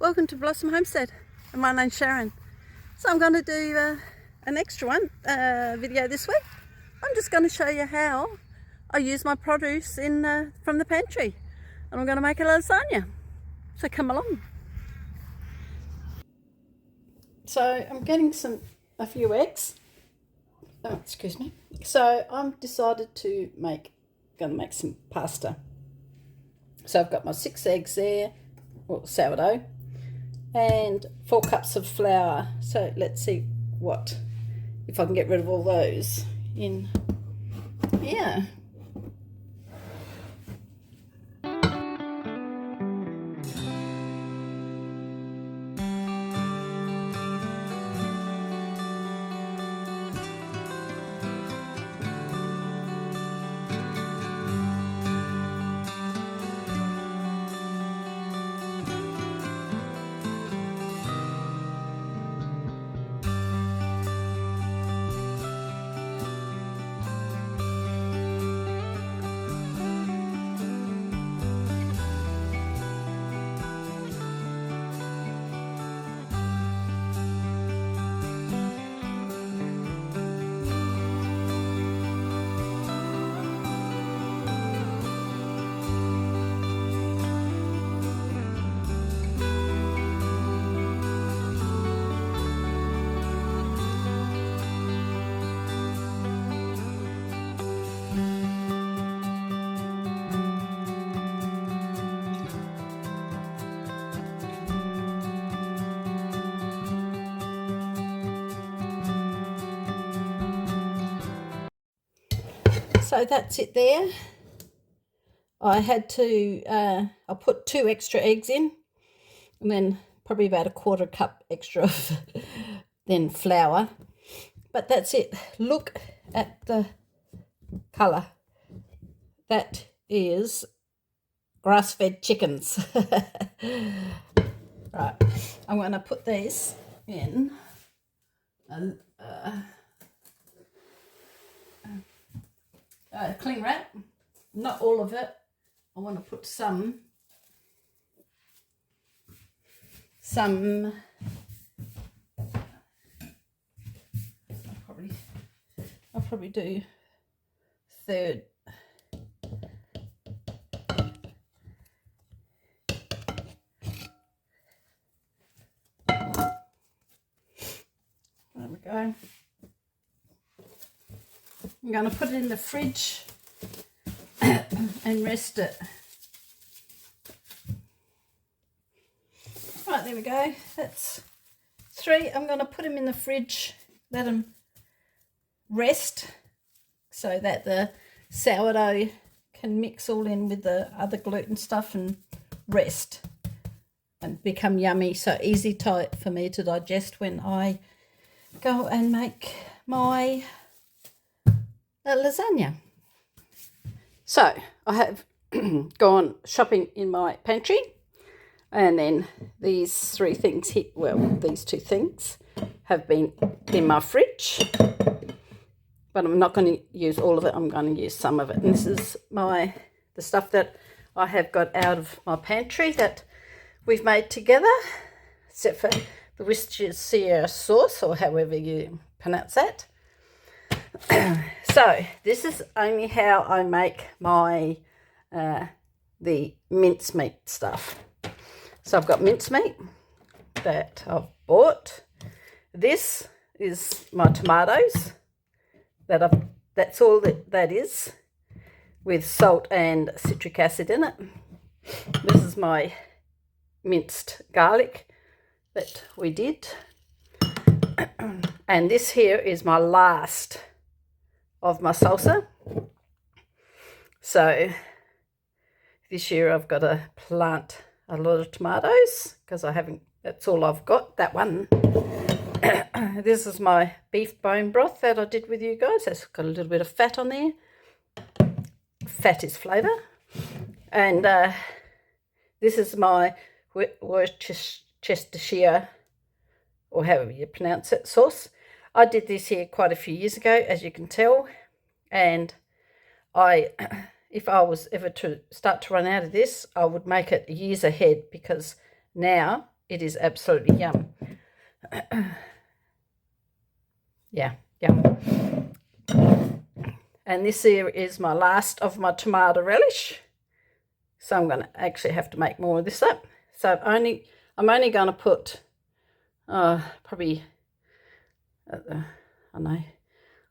Welcome to Blossom Homestead, and my name's Sharon. So I'm going to do an extra one video this week. I'm just going to show you how I use my produce from the pantry, and I'm going to make a lasagna. So come along. So I'm getting a few eggs. Oh, excuse me. So I've decided to make some pasta. So I've got my 6 eggs there, or sourdough, and 4 cups of flour. So let's see if I can get rid of all those in here. So that's it there. I had to, I put 2 extra eggs in, and then probably about a 1/4 cup extra of then flour. But that's it. Look at the colour. That is grass-fed chickens. Right, I'm going to put these in cling wrap. Not all of it. I want to put some I'll probably do third. There we go. I'm going to put it in the fridge and rest it. Right, there we go. That's 3. I'm going to put them in the fridge, let them rest so that the sourdough can mix all in with the other gluten stuff and rest and become yummy. So easy for me to digest when I go and make my lasagna. So I have gone shopping in my pantry, and then these 3 things here, well, these 2 things have been in my fridge, but I'm not going to use all of it. I'm going to use some of it. And this is the stuff that I have got out of my pantry that we've made together, except for the Worcestershire sauce, or however you pronounce that. So this is only how I make my the mincemeat stuff. So I've got mincemeat that I've bought. This is my tomatoes that's all that is, with salt and citric acid in it. This is my minced garlic that we did. And this here is my last of my salsa. So this year I've got to plant a lot of tomatoes because that's all I've got, that one. This is my beef bone broth that I did with you guys. It's got a little bit of fat on there. Fat is flavour. And this is my Worcestershire, or however you pronounce it, sauce. I did this here quite a few years ago, as you can tell, and if I was ever to start to run out of this, I would make it years ahead, because now it is absolutely yum. Yeah, yum. And this here is my last of my tomato relish. So I'm going to actually have to make more of this up. So I'm only going to put probably, I don't know,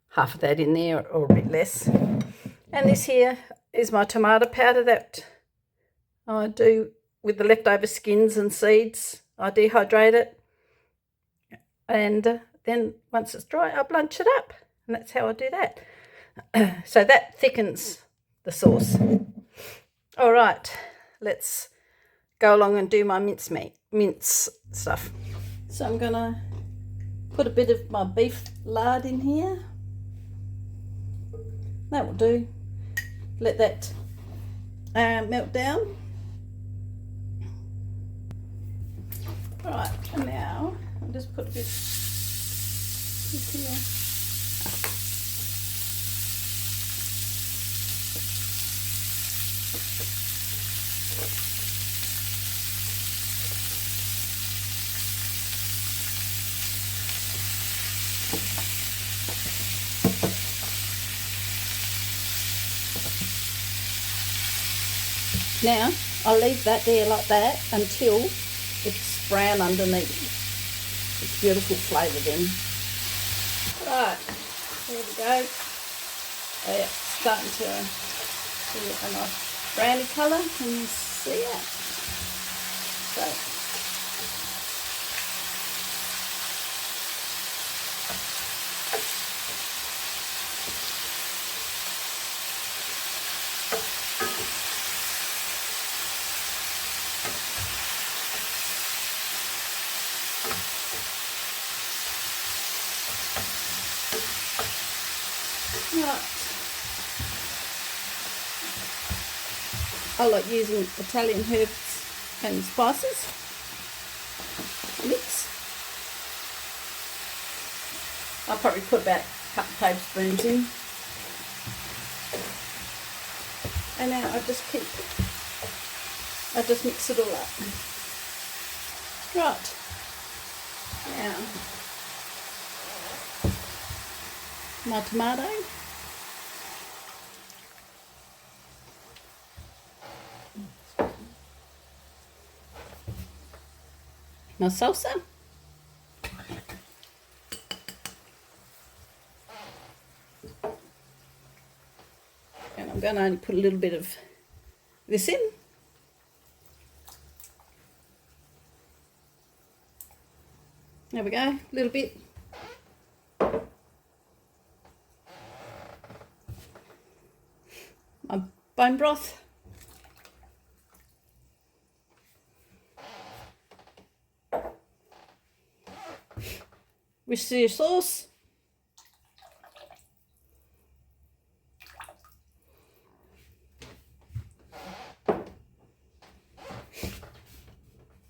half of that in there or a bit less. And this here is my tomato powder that I do with the leftover skins and seeds. I dehydrate it, and then once it's dry, I blanch it up, and that's how I do that. So that thickens the sauce. All right, let's go along and do my mince stuff. So I'm gonna put a bit of my beef lard in here. That will do. Let that melt down. All right, and now I'll just put a bit here. Now I'll leave that there like that until it's brown underneath. It's beautiful flavour then. Right, there we go. It's starting to get a nice browny colour. Can you see it? So I like using Italian herbs and spices mix. I'll probably put about a couple of tablespoons in. And now I just mix it all up. Right. Now, my tomato. My salsa. And I'm going to only put a little bit of this in. There we go, a little bit. My bone broth. Worcestershire sauce.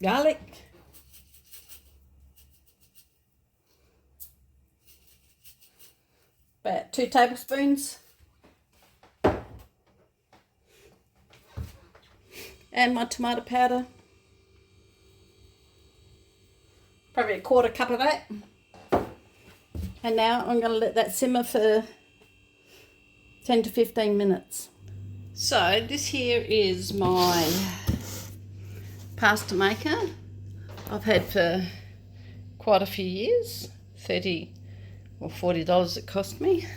Garlic. About 2 tablespoons. And my tomato powder. Probably a 1/4 cup of that. And now I'm going to let that simmer for 10 to 15 minutes. So this here is my pasta maker. I've had for quite a few years. $30 or $40 it cost me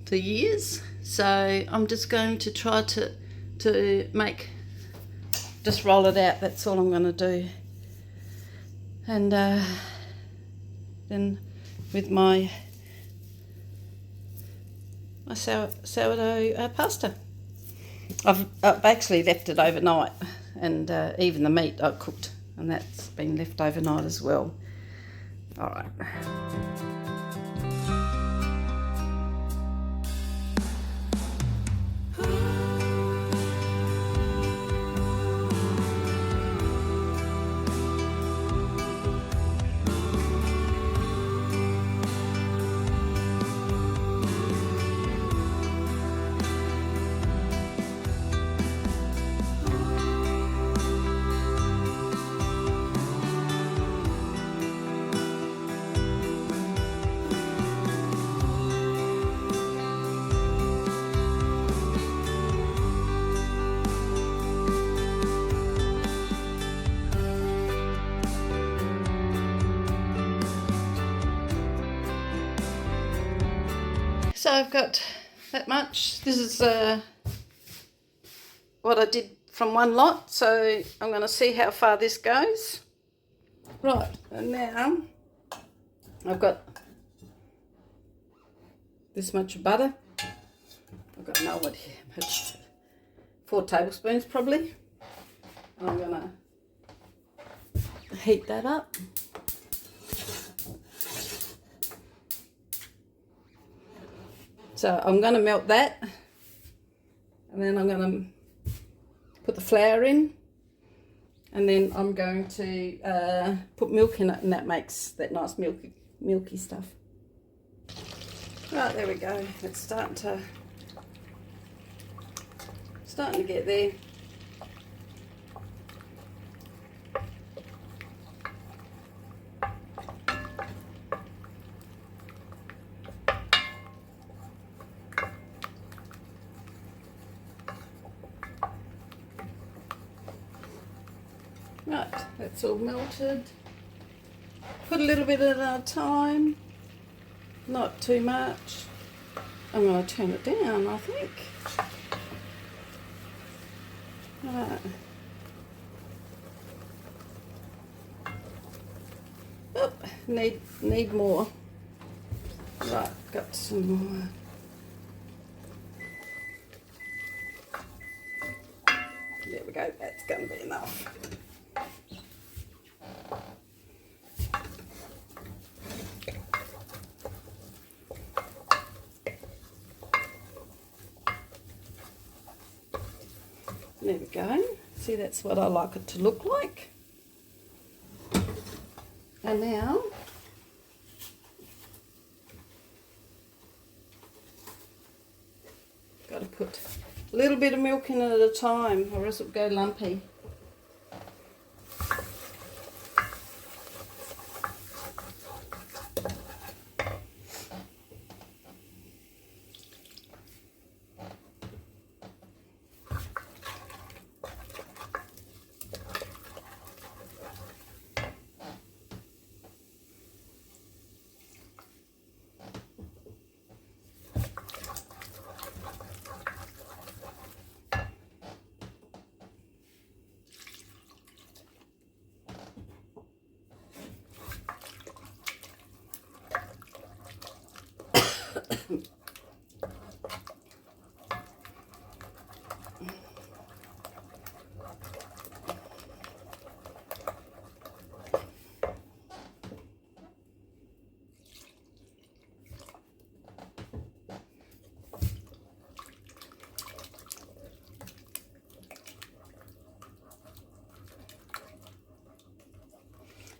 for years. So I'm just going to try to make, just roll it out. That's all I'm going to do. And then with my sourdough pasta. I've actually left it overnight, and even the meat I cooked, and that's been left overnight as well. All right. So I've got that much. This is what I did from one lot, so I'm going to see how far this goes. Right, and now I've got this much butter. I've got no idea how much, 4 tablespoons probably. And I'm going to heat that up. So I'm going to melt that, and then I'm going to put the flour in, and then I'm going to put milk in it, and that makes that nice milky stuff. Right, there we go. It's starting to get there. Right, that's all melted. Put a little bit at a time, not too much. I'm going to turn it down, I think. Right. Oh, need more. Right, got some more. There we go, that's going to be enough. There we go. See, that's what I like it to look like. And now got to put a little bit of milk in it at a time, or else it'll go lumpy.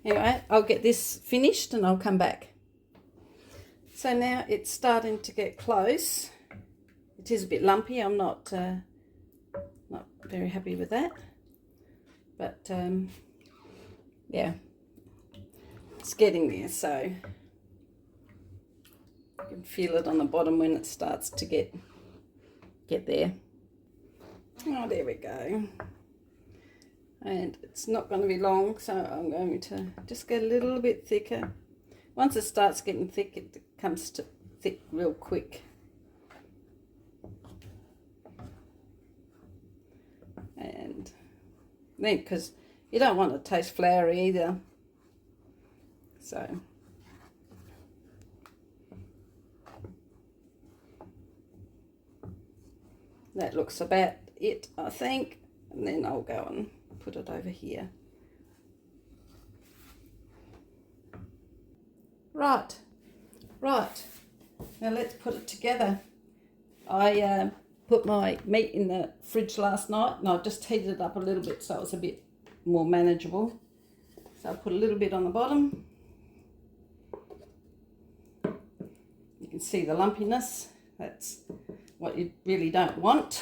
Anyway, I'll get this finished and I'll come back. So now it's starting to get close. It is a bit lumpy. I'm not very happy with that. But yeah, it's getting there. So you can feel it on the bottom when it starts to get there. Oh, there we go. And it's not going to be long, so I'm going to just get a little bit thicker. Once it starts getting thick, it comes to thick real quick. And then, because you don't want it to taste floury either, so that looks about it, I think. And then I'll go and put it over here. Right. Now let's put it together. I put my meat in the fridge last night, and I just heated it up a little bit so it was a bit more manageable. So I put a little bit on the bottom. You can see the lumpiness. That's what you really don't want.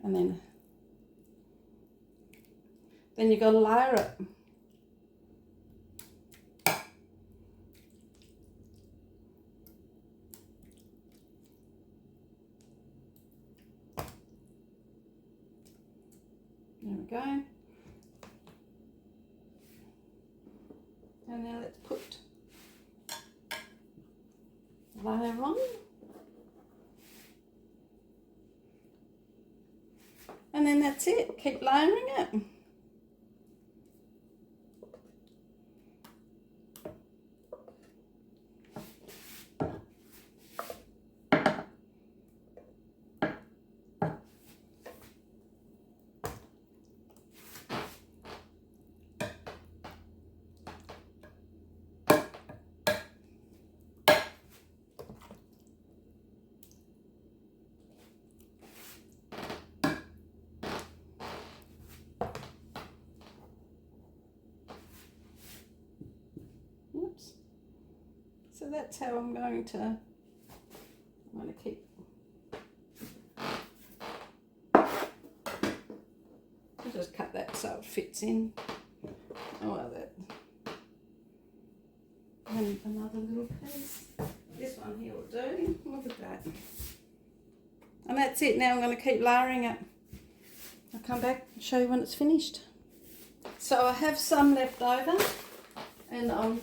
And then you've got to layer it. There we go. And now let's put the layer on. And then that's it. Keep layering it. Oops. So that's how I'm going to keep. I'll just cut that so it fits in. Oh, well, that. And another little piece. This one here will do. Look at that. And that's it. Now I'm going to keep layering it. I'll come back and show you when it's finished. So I have some left over, and I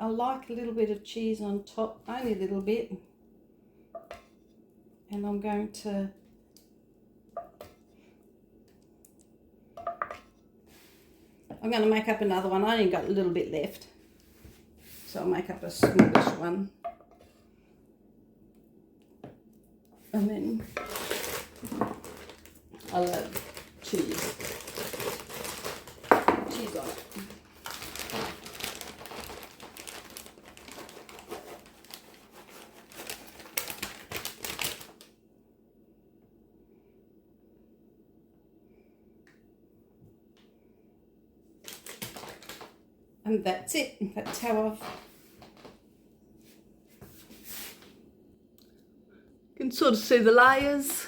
like a little bit of cheese on top, only a little bit. And I'm going to make up another one. I only got a little bit left, so I'll make up a smallish one. And then I'll add cheese on it. And that's it. That's how I've... You can sort of see the layers.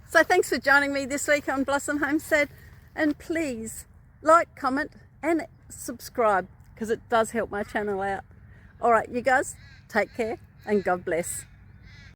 So thanks for joining me this week on Blossom Homestead, and please like, comment and subscribe, because it does help my channel out. All right, you guys, take care and God bless.